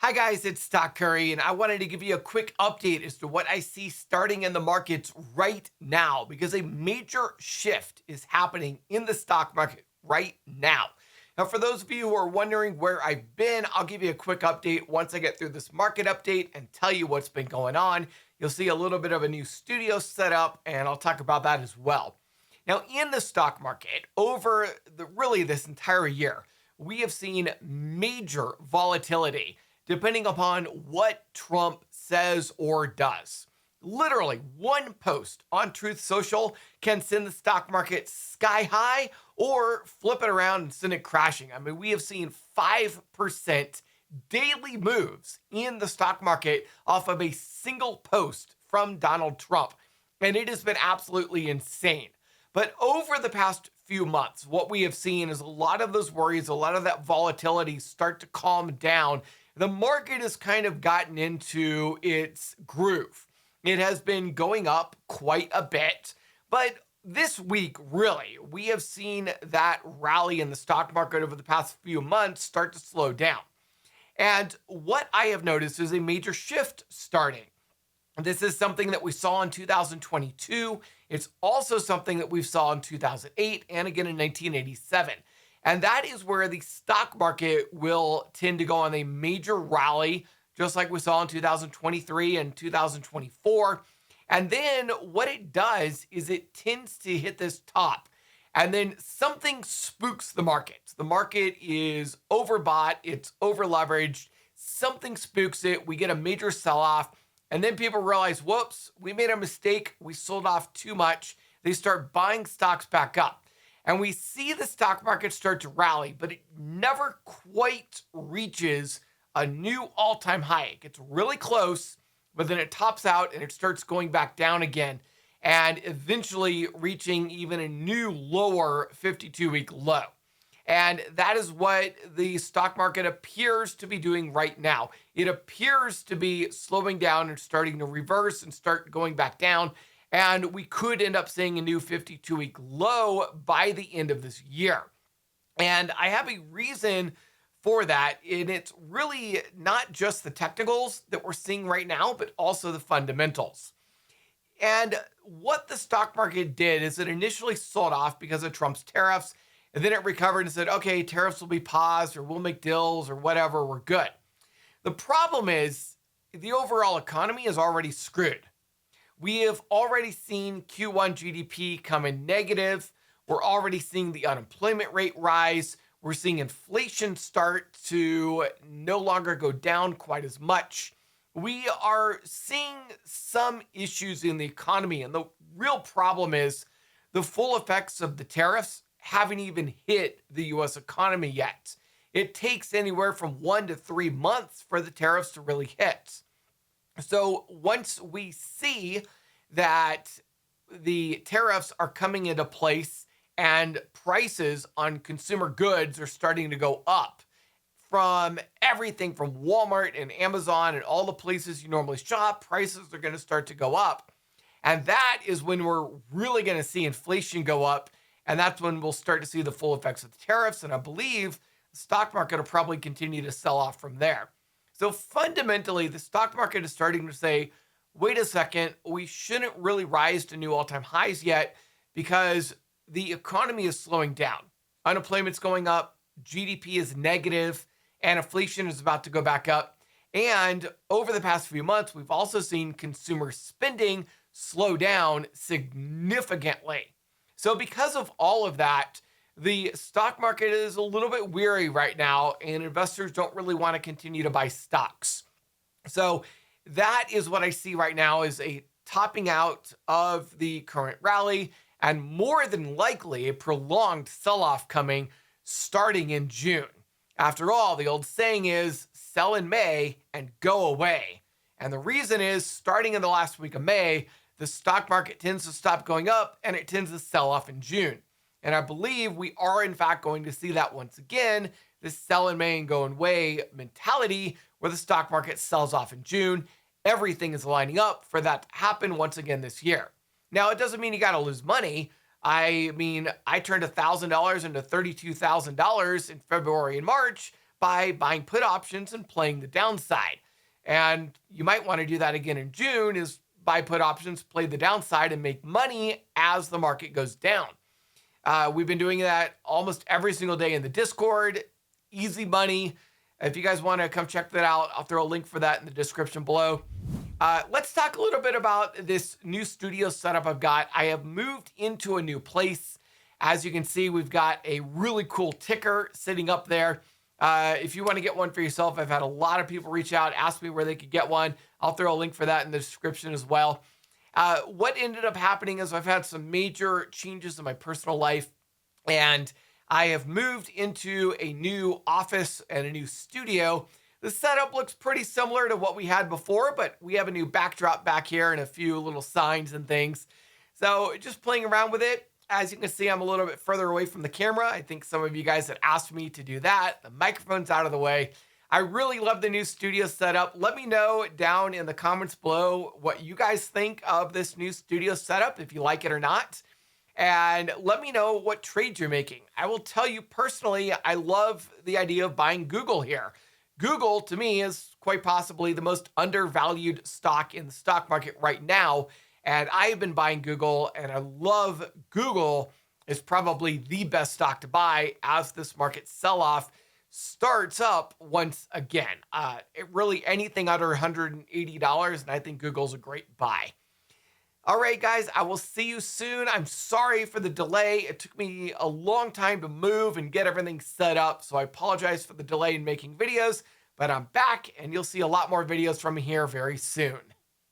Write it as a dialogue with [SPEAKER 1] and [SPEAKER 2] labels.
[SPEAKER 1] Hi guys, it's Stock Curry, and I wanted to give you a quick update as to what I see starting in the markets right now because a major shift is happening in the stock market right now. Now, for those of you who are wondering where I've been, I'll give you a quick update once I get through this market update and tell you what's been going on. You'll see a little bit of a new studio set up, and I'll talk about that as well. Now, in the stock market, over really this entire year, we have seen major volatility depending upon what Trump says or does. Literally, one post on Truth Social can send the stock market sky high or flip it around and send it crashing. I mean, we have seen 5% daily moves in the stock market off of a single post from Donald Trump. And it has been absolutely insane. But over the past few months, what we have seen is a lot of those worries, a lot of that volatility start to calm down. The market has kind of gotten into its groove. It has been going up quite a bit, but this week, really, we have seen that rally in the stock market over the past few months start to slow down. And what I have noticed is a major shift starting. This is something that we saw in 2022. It's also something that we saw in 2008 and again in 1987. And that is where the stock market will tend to go on a major rally, just like we saw in 2023 and 2024. And then what it does is it tends to hit this top. And then something spooks the market. The market is overbought, it's over leveraged. Something spooks it. We get a major sell off. And then people realize, whoops, we made a mistake. We sold off too much. They start buying stocks back up. And we see the stock market start to rally, but it never quite reaches a new all time high. It gets really close, but then it tops out and it starts going back down again and eventually reaching even a new lower 52-week low. And that is what the stock market appears to be doing right now. It appears to be slowing down and starting to reverse and start going back down. And we could end up seeing a new 52-week low by the end of this year. And I have a reason for that. And it's really not just the technicals that we're seeing right now, but also the fundamentals. And what the stock market did is it initially sold off because of Trump's tariffs. And then it recovered and said, okay, tariffs will be paused or we'll make deals or whatever. We're good. The problem is the overall economy is already screwed. We have already seen Q1 GDP come in negative. We're already seeing the unemployment rate rise. We're seeing inflation start to no longer go down quite as much. We are seeing some issues in the economy. And the real problem is the full effects of the tariffs haven't even hit the US economy yet. It takes anywhere from 1 to 3 months for the tariffs to really hit. So once we see that the tariffs are coming into place and prices on consumer goods are starting to go up from everything from Walmart and Amazon and all the places you normally shop, prices are going to start to go up. And that is when we're really going to see inflation go up. And that's when we'll start to see the full effects of the tariffs. And I believe the stock market will probably continue to sell off from there. So fundamentally, the stock market is starting to say, wait a second, we shouldn't really rise to new all-time highs yet because the economy is slowing down. Unemployment's going up, GDP is negative, and inflation is about to go back up. And over the past few months, we've also seen consumer spending slow down significantly. So because of all of that, the stock market is a little bit weary right now, and investors don't really want to continue to buy stocks. So that is what I see right now is a topping out of the current rally and more than likely a prolonged sell-off coming starting in June. After all, the old saying is sell in May and go away. And the reason is starting in the last week of May, the stock market tends to stop going up and it tends to sell off in June. And I believe we are, in fact, going to see that once again, this sell in May and go away mentality where the stock market sells off in June. Everything is lining up for that to happen once again this year. Now, it doesn't mean you got to lose money. I mean, I turned $1,000 into $32,000 in February and March, by buying put options and playing the downside. And you might want to do that again in June is buy put options, play the downside, and make money as the market goes down. We've been doing that almost every single day in the Discord. Easy money. If you guys want to come check that out, I'll throw a link for that in the description below. Let's talk a little bit about this new studio setup I've got. I have moved into a new place. As you can see, we've got a really cool ticker sitting up there. If you want to get one for yourself, I've had a lot of people reach out, ask me where they could get one. I'll throw a link for that in the description as well. What ended up happening is I've had some major changes in my personal life, and I have moved into a new office and a new studio. The setup looks pretty similar to what we had before, but we have a new backdrop back here and a few little signs and things. So just playing around with it. As you can see, I'm a little bit further away from the camera. I think some of you guys had asked me to do that. The microphone's out of the way. I really love the new studio setup. Let me know down in the comments below what you guys think of this new studio setup, if you like it or not. And let me know what trades you're making. I will tell you personally, I love the idea of buying Google here. Google, to me, is quite possibly the most undervalued stock in the stock market right now. And I've been buying Google, and I love Google is probably the best stock to buy as this market sell-off starts up once again. Really anything under $180, and I think Google's a great buy. All right, guys, I will see you soon. I'm sorry for the delay. It took me a long time to move and get everything set up, so I apologize for the delay in making videos, but I'm back, and you'll see a lot more videos from me here very soon.